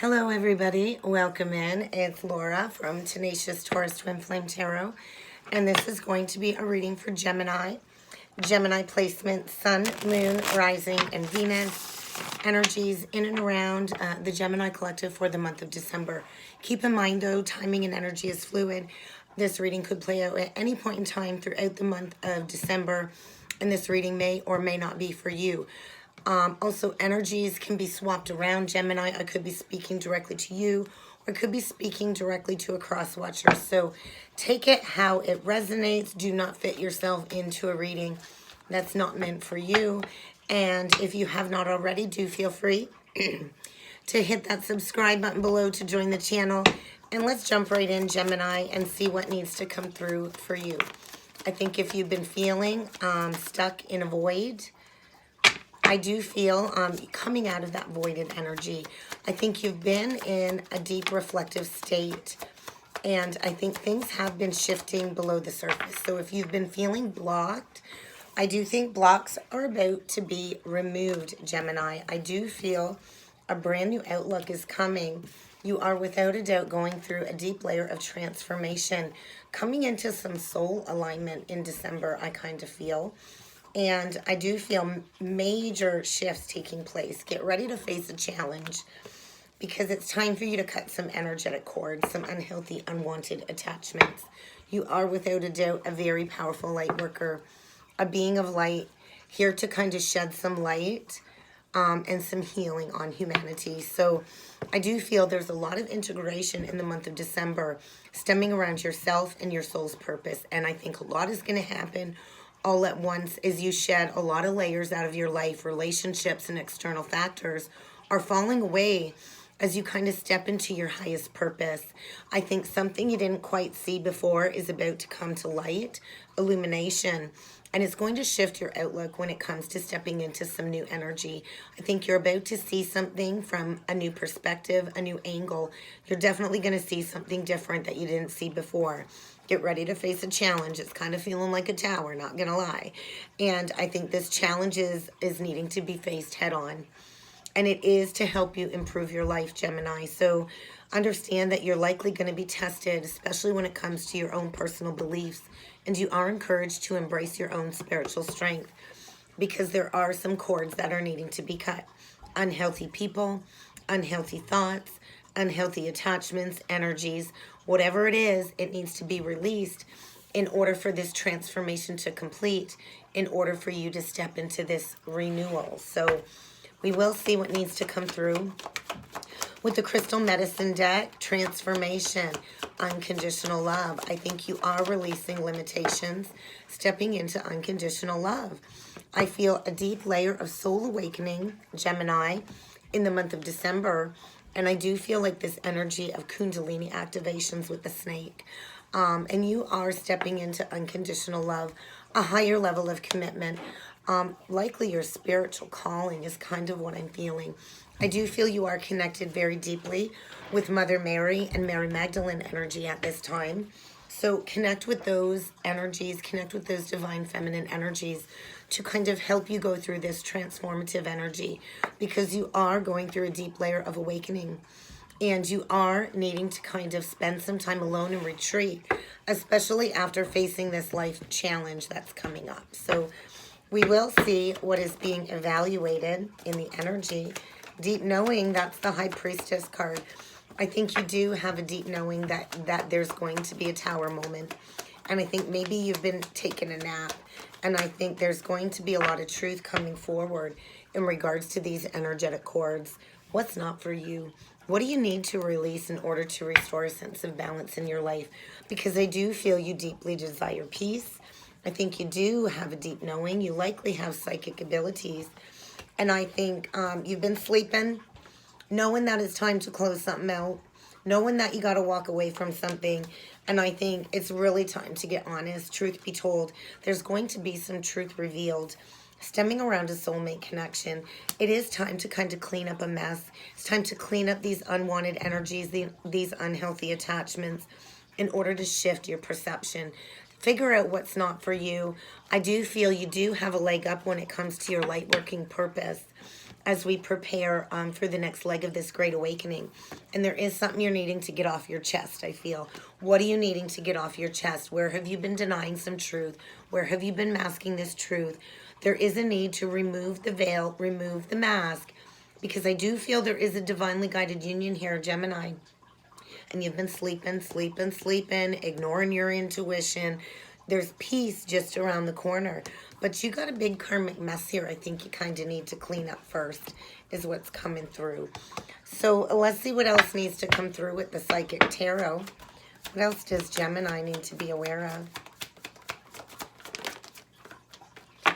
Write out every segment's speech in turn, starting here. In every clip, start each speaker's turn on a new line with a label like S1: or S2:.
S1: Hello everybody, welcome in. It's Laura from Tenacious Taurus Twin Flame Tarot, and this is going to be a reading for Gemini. Gemini placement, Sun, Moon, Rising, and Venus. Energies in and around the Gemini collective for the month of December. Keep in mind though, timing and energy is fluid. This reading could play out at any point in time throughout the month of December, and this reading may or may not be for you. Also, energies can be swapped around, Gemini. I could be speaking directly to you, or I could be speaking directly to a cross-watcher. So take it how it resonates. Do not fit yourself into a reading that's not meant for you. And if you have not already, do feel free to hit that subscribe button below to join the channel. And let's jump right in, Gemini, and see what needs to come through for you. I think if you've been feeling stuck in a void, I do feel coming out of that voided energy. I think you've been in a deep reflective state, and I think things have been shifting below the surface. So if you've been feeling blocked, I do think blocks are about to be removed, Gemini. I do feel a brand new outlook is coming. You are without a doubt going through a deep layer of transformation, coming into some soul alignment in December, I kind of feel. And I do feel major shifts taking place. Get ready to face a challenge because it's time for you to cut some energetic cords, some unhealthy, unwanted attachments. You are without a doubt a very powerful light worker, a being of light, here to kind of shed some light and some healing on humanity. So I do feel there's a lot of integration in the month of December stemming around yourself and your soul's purpose. And I think a lot is going to happen all at once as you shed a lot of layers out of your life. Relationships and external factors are falling away as you kind of step into your highest purpose. I think something you didn't quite see before is about to come to light, illumination, and it's going to shift your outlook when it comes to stepping into some new energy. I think you're about to see something from a new perspective, a new angle. You're definitely going to see something different that you didn't see before. Get ready to face a challenge. It's kind of feeling like a tower, not going to lie. And I think this challenge is needing to be faced head on. And it is to help you improve your life, Gemini. So understand that you're likely going to be tested, especially when it comes to your own personal beliefs. And you are encouraged to embrace your own spiritual strength because there are some cords that are needing to be cut. Unhealthy people, unhealthy thoughts, unhealthy attachments, energies, whatever it is, it needs to be released in order for this transformation to complete, in order for you to step into this renewal. So we will see what needs to come through. With the Crystal Medicine deck, transformation, unconditional love. I think you are releasing limitations, stepping into unconditional love. I feel a deep layer of soul awakening, Gemini, in the month of December. And I do feel like this energy of Kundalini activations with the snake. And you are stepping into unconditional love, a higher level of commitment. Likely your spiritual calling is kind of what I'm feeling. I do feel you are connected very deeply with Mother Mary and Mary Magdalene energy at this time. So connect with those energies, connect with those divine feminine energies to kind of help you go through this transformative energy, because you are going through a deep layer of awakening and you are needing to kind of spend some time alone and retreat, especially after facing this life challenge that's coming up. So we will see what is being evaluated in the energy. Deep knowing, that's the High Priestess card. I think you do have a deep knowing that there's going to be a tower moment. And I think maybe you've been taking a nap. And I think there's going to be a lot of truth coming forward in regards to these energetic cords. What's not for you? What do you need to release in order to restore a sense of balance in your life? Because I do feel you deeply desire peace. I think you do have a deep knowing. You likely have psychic abilities. And I think you've been sleeping, knowing that it's time to close something out, knowing that you got to walk away from something. And I think it's really time to get honest. Truth be told, there's going to be some truth revealed stemming around a soulmate connection. It is time to kind of clean up a mess. It's time to clean up these unwanted energies, these unhealthy attachments, in order to shift your perception. Figure out what's not for you. I do feel you do have a leg up when it comes to your light working purpose. as we prepare for the next leg of this great awakening. And there is something you're needing to get off your chest, I feel. What are you needing to get off your chest? Where have you been denying some truth? Where have you been masking this truth? There is a need to remove the veil, remove the mask, because I do feel there is a divinely guided union here, Gemini. And you've been sleeping, ignoring your intuition. There's peace just around the corner. But you got a big karmic mess here I think you kind of need to clean up first, is what's coming through. So let's see what else needs to come through with the Psychic Tarot. What else does Gemini need to be aware of?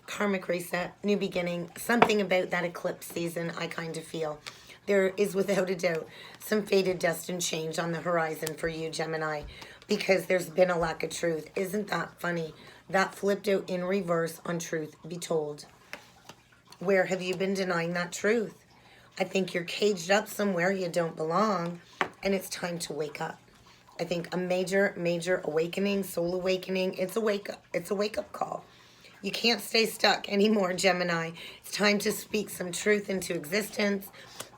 S1: Karmic reset, new beginning, something about that eclipse season I kind of feel. There is without a doubt some fated destined change on the horizon for you, Gemini, because there's been a lack of truth. Isn't that funny? That flipped out in reverse on truth be told. Where have you been denying that truth? I think you're caged up somewhere you don't belong, and it's time to wake up. I think a major awakening, soul awakening, it's a wake-up call. You can't stay stuck anymore, Gemini. It's time to speak some truth into existence.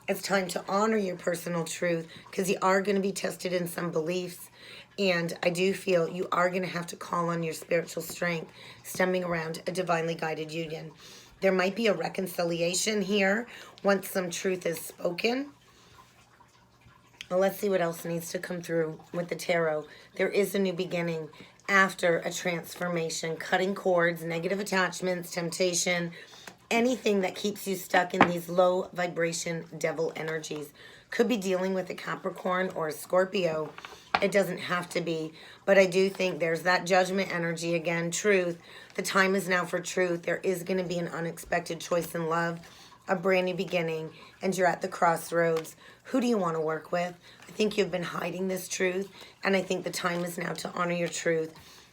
S1: It's time to honor your personal truth, because you are going to be tested in some beliefs. And I do feel you are going to have to call on your spiritual strength stemming around a divinely guided union. There might be a reconciliation here once some truth is spoken. Well, let's see what else needs to come through with the tarot. There is a new beginning after a transformation, cutting cords, negative attachments, temptation, anything that keeps you stuck in these low vibration devil energies. Could be dealing with a Capricorn or a Scorpio. It doesn't have to be, but I do think there's that judgment energy again, truth. The time is now for truth. There is going to be an unexpected choice in love, a brand new beginning, and you're at the crossroads. Who do you want to work with? I think you've been hiding this truth, and I think the time is now to honor your truth,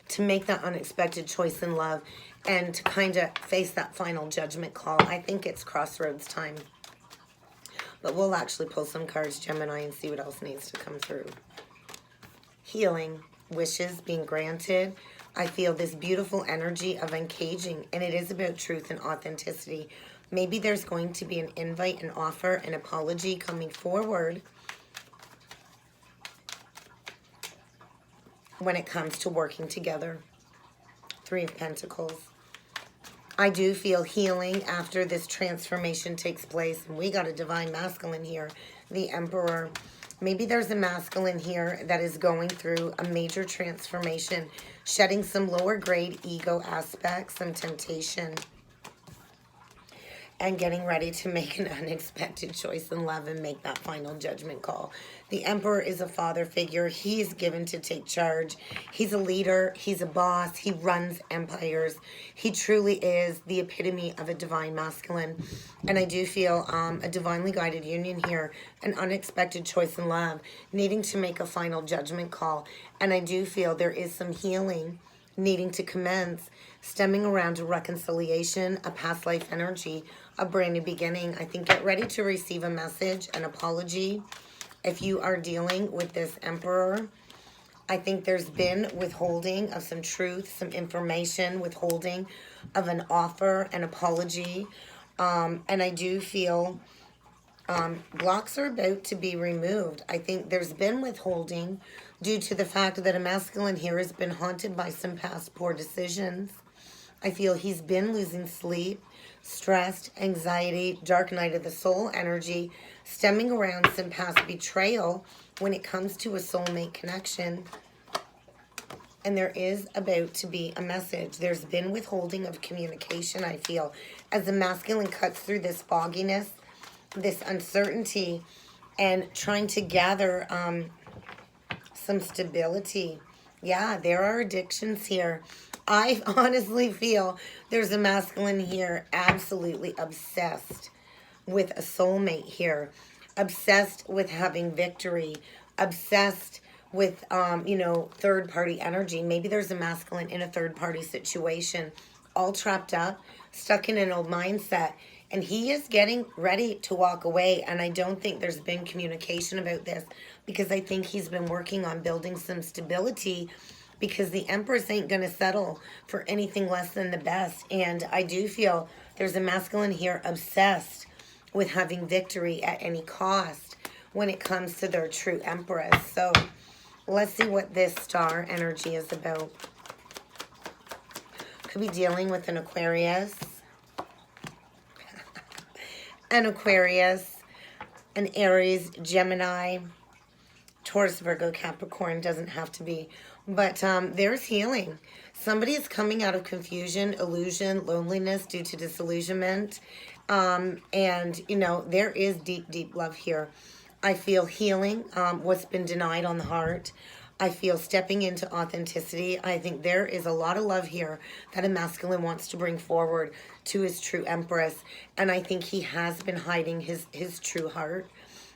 S1: to make that unexpected choice in love, and to kind of face that final judgment call. I think it's crossroads time. But we'll actually pull some cards, Gemini, and see what else needs to come through. Healing, wishes being granted. I feel this beautiful energy of uncaging, and it is about truth and authenticity. Maybe there's going to be an invite, an offer, an apology coming forward when it comes to working together. Three of Pentacles. I do feel healing after this transformation takes place. And we got a divine masculine here, the Emperor. Maybe there's a masculine here that is going through a major transformation, shedding some lower grade ego aspects, some temptation, and getting ready to make an unexpected choice in love and make that final judgment call. The Emperor is a father figure. He's given to take charge. He's a leader. He's a boss. He runs empires. He truly is the epitome of a divine masculine. And I do feel a divinely guided union here, an unexpected choice in love, needing to make a final judgment call. And I do feel there is some healing needing to commence, stemming around a reconciliation, a past life energy, a brand new beginning. I think get ready to receive a message, an apology. If you are dealing with this Emperor, I think there's been withholding of some truth, some information, withholding of an offer, an apology. And I do feel blocks are about to be removed. I think there's been withholding due to the fact that a masculine here has been haunted by some past poor decisions. I feel he's been losing sleep, stressed, anxiety, dark night of the soul energy, stemming around some past betrayal when it comes to a soulmate connection. And there is about to be a message. There's been withholding of communication, I feel, as the masculine cuts through this fogginess, this uncertainty, and trying to gather some stability. Yeah, there are addictions here. I honestly feel there's a masculine here absolutely obsessed with a soulmate here, obsessed with having victory, obsessed with, third-party energy. Maybe there's a masculine in a third-party situation, all trapped up, stuck in an old mindset, and he is getting ready to walk away. And I don't think there's been communication about this, because I think he's been working on building some stability, because the Empress ain't going to settle for anything less than the best. And I do feel There's a masculine here obsessed with having victory at any cost when it comes to their true empress. So let's see what this star energy is about. Could be dealing with an Aquarius, an Aquarius, an Aries, Gemini, Taurus, Virgo, Capricorn. Doesn't have to be. But there's healing. Somebody is coming out of confusion, illusion, loneliness due to disillusionment. And, you know, there is deep, deep love here. I feel healing, what's been denied on the heart. I feel stepping into authenticity. I think there is a lot of love here that a masculine wants to bring forward to his true empress. And I think he has been hiding his true heart.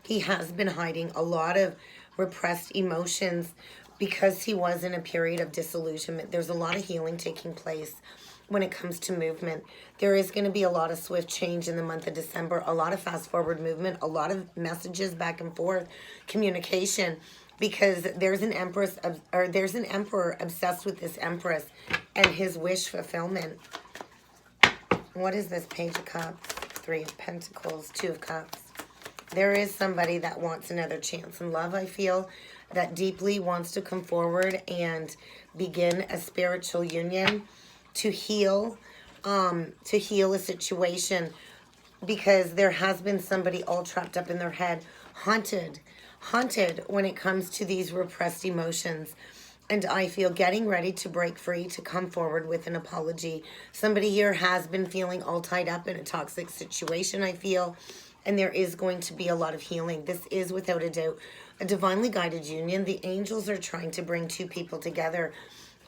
S1: He has been hiding a lot of repressed emotions because he was in a period of disillusionment. There's a lot of healing taking place when it comes to movement. There is going to be a lot of swift change in the month of December, a lot of fast forward movement, a lot of messages back and forth, communication, because there's an empress or there's an emperor obsessed with this empress and his wish fulfillment. What is this? Page of Cups, Three of Pentacles, Two of Cups. There is somebody that wants another chance in love, I feel, that deeply wants to come forward and begin a spiritual union to heal a situation, because there has been somebody all trapped up in their head, haunted when it comes to these repressed emotions. And I feel getting ready to break free, to come forward with an apology. Somebody here has been feeling all tied up in a toxic situation, I feel, and there is going to be a lot of healing. This is, without a doubt, a divinely guided union. The angels are trying to bring two people together.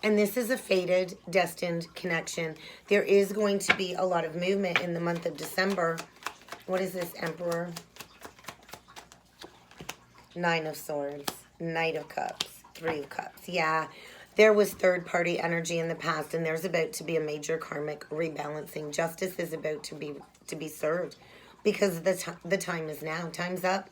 S1: And this is a fated, destined connection. There is going to be a lot of movement in the month of December. What is this, Emperor? Nine of Swords, Knight of Cups, Three of Cups. Yeah, there was third-party energy in the past, and there's about to be a major karmic rebalancing. Justice is about to be served, because the time is now. Time's up.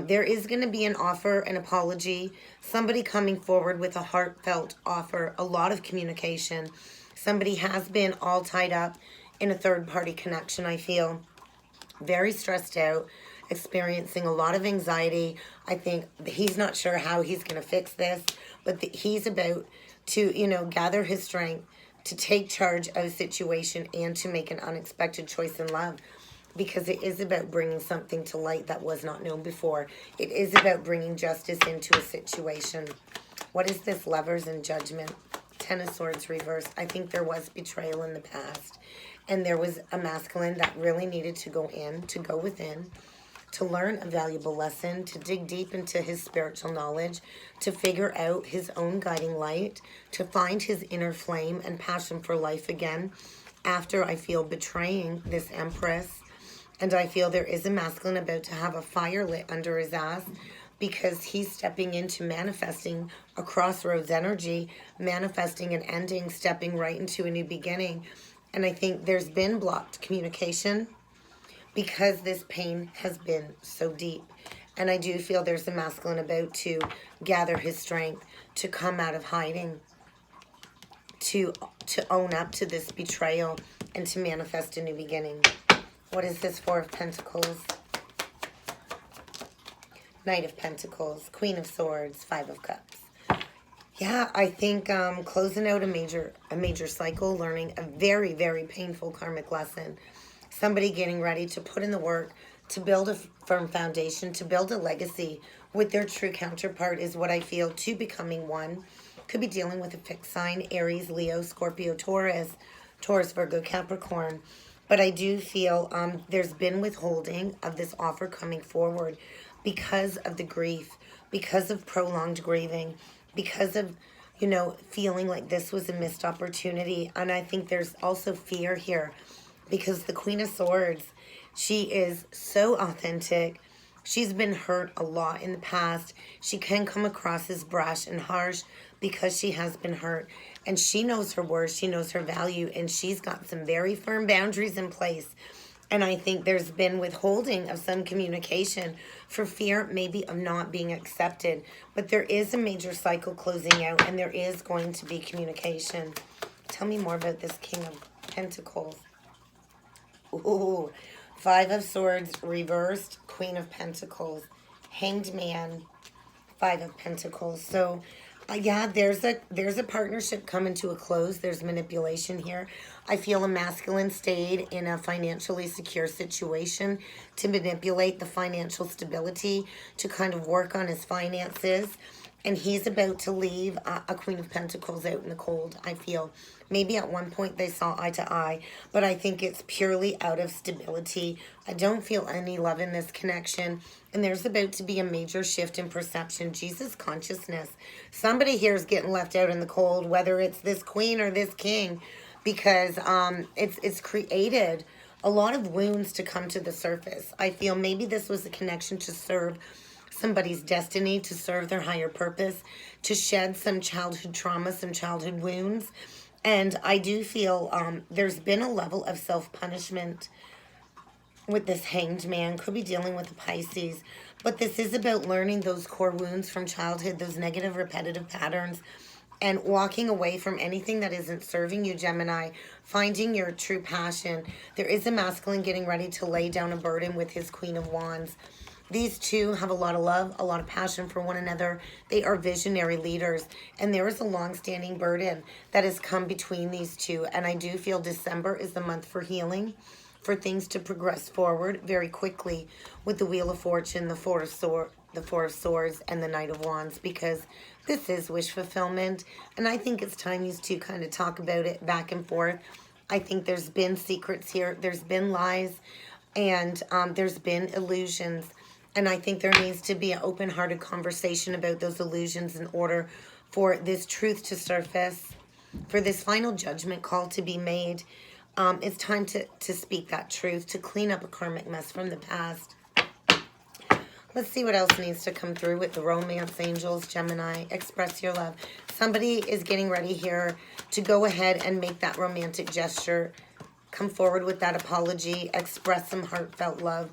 S1: There is going to be an offer, an apology, somebody coming forward with a heartfelt offer, a lot of communication. Somebody has been all tied up in a third-party connection, I feel. Very stressed out, experiencing a lot of anxiety. I think he's not sure how he's going to fix this, but he's about to, you know, gather his strength to take charge of a situation and to make an unexpected choice in love. Because it is about bringing something to light that was not known before. It is about bringing justice into a situation. What is this? Lovers and Judgment. Ten of Swords reverse. I think there was betrayal in the past. And there was a masculine that really needed to go within, to learn a valuable lesson, to dig deep into his spiritual knowledge, to figure out his own guiding light, to find his inner flame and passion for life again, after, I feel, betraying this empress. And I feel there is a masculine about to have a fire lit under his ass, because he's stepping into manifesting a crossroads energy, manifesting an ending, stepping right into a new beginning. And I think there's been blocked communication because this pain has been so deep. And I do feel there's a masculine about to gather his strength, to come out of hiding, to own up to this betrayal, and to manifest a new beginning. What is this? Four of Pentacles, Knight of Pentacles, Queen of Swords, Five of Cups. Yeah, I think closing out a major cycle, learning a very, very painful karmic lesson. Somebody getting ready to put in the work, to build a firm foundation, to build a legacy with their true counterpart is what I feel, to becoming one. Could be dealing with a fixed sign, Aries, Leo, Scorpio, Taurus, Virgo, Capricorn. But I do feel there's been withholding of this offer coming forward because of the grief, because of prolonged grieving, because of, you know, feeling like this was a missed opportunity. And I think there's also fear here, because the Queen of Swords, she is so authentic. She's been hurt a lot in the past. She can come across as brash and harsh because she has been hurt. And she knows her worth, she knows her value, and she's got some very firm boundaries in place. And I think there's been withholding of some communication for fear maybe of not being accepted. But there is a major cycle closing out, and there is going to be communication. Tell me more about this King of Pentacles. Ooh, Five of Swords reversed, Queen of Pentacles, Hanged Man, Five of Pentacles. So, yeah, there's a partnership coming to a close. There's manipulation here. I feel a masculine stayed in a financially secure situation to manipulate the financial stability, to kind of work on his finances. And he's about to leave a Queen of Pentacles out in the cold, I feel. Maybe at one point they saw eye to eye, but I think it's purely out of stability. I don't feel any love in this connection. And there's about to be a major shift in perception. Jesus consciousness. Somebody here is getting left out in the cold, whether it's this queen or this king, because it's created a lot of wounds to come to the surface. I feel maybe this was a connection to serve somebody's destiny, to serve their higher purpose, to shed some childhood trauma, some childhood wounds. And I do feel there's been a level of self-punishment with this Hanged Man. Could be dealing with a Pisces. But this is about learning those core wounds from childhood, those negative repetitive patterns, and walking away from anything that isn't serving you, Gemini, finding your true passion. There is a masculine getting ready to lay down a burden with his Queen of Wands. These two have a lot of love, a lot of passion for one another. They are visionary leaders, and there is a long-standing burden that has come between these two. And I do feel December is the month for healing, for things to progress forward very quickly with the Wheel of Fortune, the Four of Swords, and the Knight of Wands, because this is wish fulfillment. And I think it's time these two kind of talk about it back and forth. I think there's been secrets here. There's been lies, and there's been illusions. And I think there needs to be an open-hearted conversation about those illusions in order for this truth to surface, for this final judgment call to be made. It's time to speak that truth, to clean up a karmic mess from the past. Let's see what else needs to come through with the romance angels, Gemini. Express your love. Somebody is getting ready here to go ahead and make that romantic gesture. Come forward with that apology. Express some heartfelt love.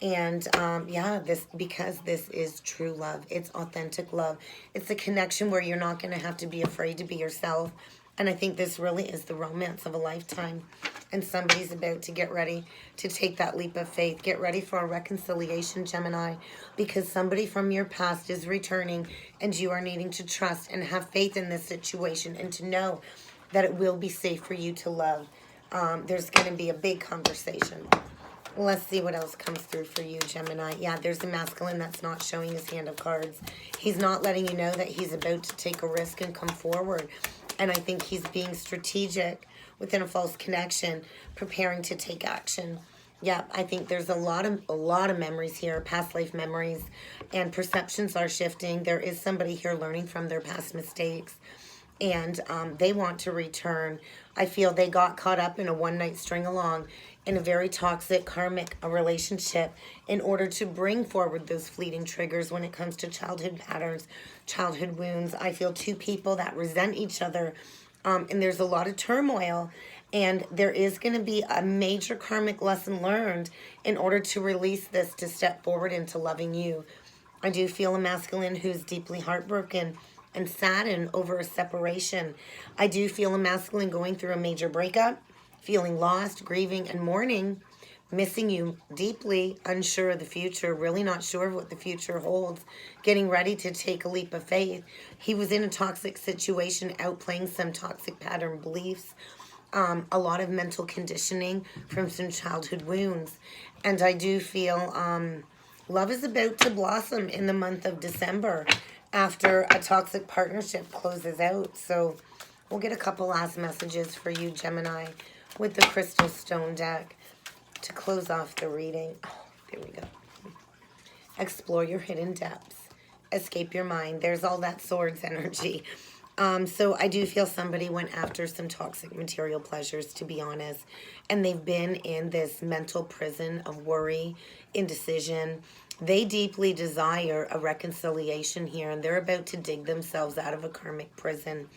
S1: And yeah, because this is true love. It's authentic love. It's a connection where you're not going to have to be afraid to be yourself. And I think this really is the romance of a lifetime. And somebody's about to get ready to take that leap of faith. Get ready for a reconciliation, Gemini, because somebody from your past is returning, and you are needing to trust and have faith in this situation and to know that it will be safe for you to love. There's going to be a big conversation. Let's see what else comes through for you, Gemini. Yeah, there's a masculine that's not showing his hand of cards. He's not letting you know that he's about to take a risk and come forward. And I think he's being strategic within a false connection, preparing to take action. Yeah, I think there's a lot of memories here, past life memories, and perceptions are shifting. There is somebody here learning from their past mistakes, and they want to return. I feel they got caught up in a one-night string-along in a very toxic, karmic relationship in order to bring forward those fleeting triggers when it comes to childhood patterns, childhood wounds. I feel two people that resent each other, and there's a lot of turmoil, and there is going to be a major karmic lesson learned in order to release this, to step forward into loving you. I do feel a masculine who's deeply heartbroken and saddened over a separation. I do feel a masculine going through a major breakup, feeling lost, grieving, and mourning, missing you deeply, unsure of the future, really not sure of what the future holds, getting ready to take a leap of faith. He was in a toxic situation, outplaying some toxic pattern beliefs, a lot of mental conditioning from some childhood wounds. And I do feel love is about to blossom in the month of December after a toxic partnership closes out. So we'll get a couple last messages for you, Gemini, with the Crystal Stone deck to close off the reading. Oh, there we go. Explore your hidden depths. Escape your mind. There's all that swords energy. So I do feel somebody went after some toxic material pleasures, to be honest. And they've been in this mental prison of worry, indecision. They deeply desire a reconciliation here, and they're about to dig themselves out of a karmic prison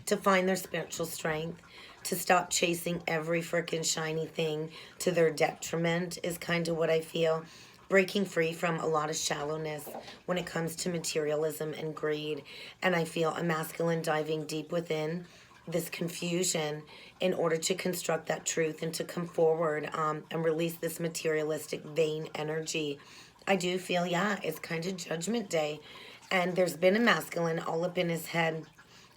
S1: to find their spiritual strength, to stop chasing every freaking shiny thing to their detriment is kind of what I feel. Breaking free from a lot of shallowness when it comes to materialism and greed. And I feel a masculine diving deep within this confusion in order to construct that truth and to come forward and release this materialistic vain energy. I do feel, yeah, it's kind of Judgment Day. And there's been a masculine all up in his head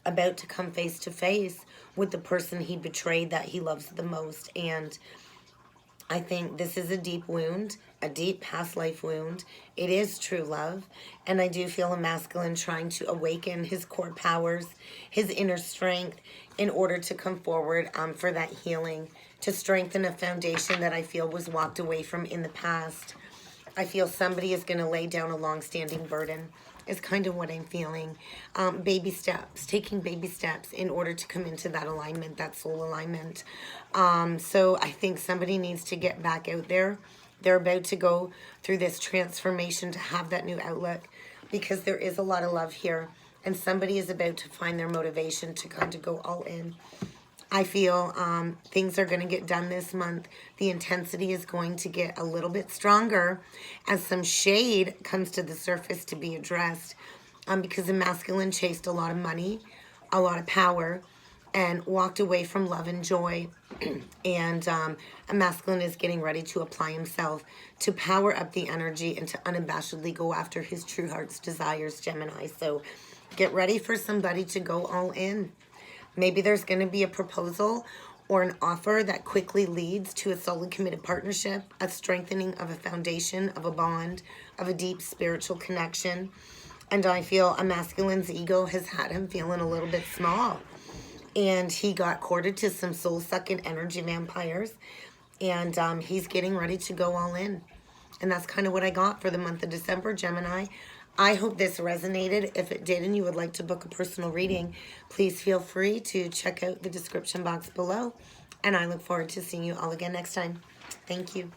S1: about to come face to face with the person he betrayed that he loves the most. And I think this is a deep wound, a deep past life wound. It is true love. And I do feel a masculine trying to awaken his core powers, his inner strength, in order to come forward for that healing, to strengthen a foundation that I feel was walked away from in the past. I feel somebody is going to lay down a long-standing burden is kind of what I'm feeling. Baby steps, taking baby steps in order to come into that alignment, that soul alignment. So I think somebody needs to get back out there. They're about to go through this transformation to have that new outlook, because there is a lot of love here. And somebody is about to find their motivation to kind of go all in. I feel things are going to get done this month. The intensity is going to get a little bit stronger as some shade comes to the surface to be addressed, because the masculine chased a lot of money, a lot of power, and walked away from love and joy. And a masculine is getting ready to apply himself to power up the energy and to unabashedly go after his true heart's desires, Gemini. So get ready for somebody to go all in. Maybe there's going to be a proposal or an offer that quickly leads to a solid committed partnership, a strengthening of a foundation, of a bond, of a deep spiritual connection. And I feel a masculine's ego has had him feeling a little bit small. And he got courted to some soul-sucking energy vampires. And he's getting ready to go all in. And that's kind of what I got for the month of December, Gemini. I hope this resonated. If it did and you would like to book a personal reading, please feel free to check out the description box below. And I look forward to seeing you all again next time. Thank you.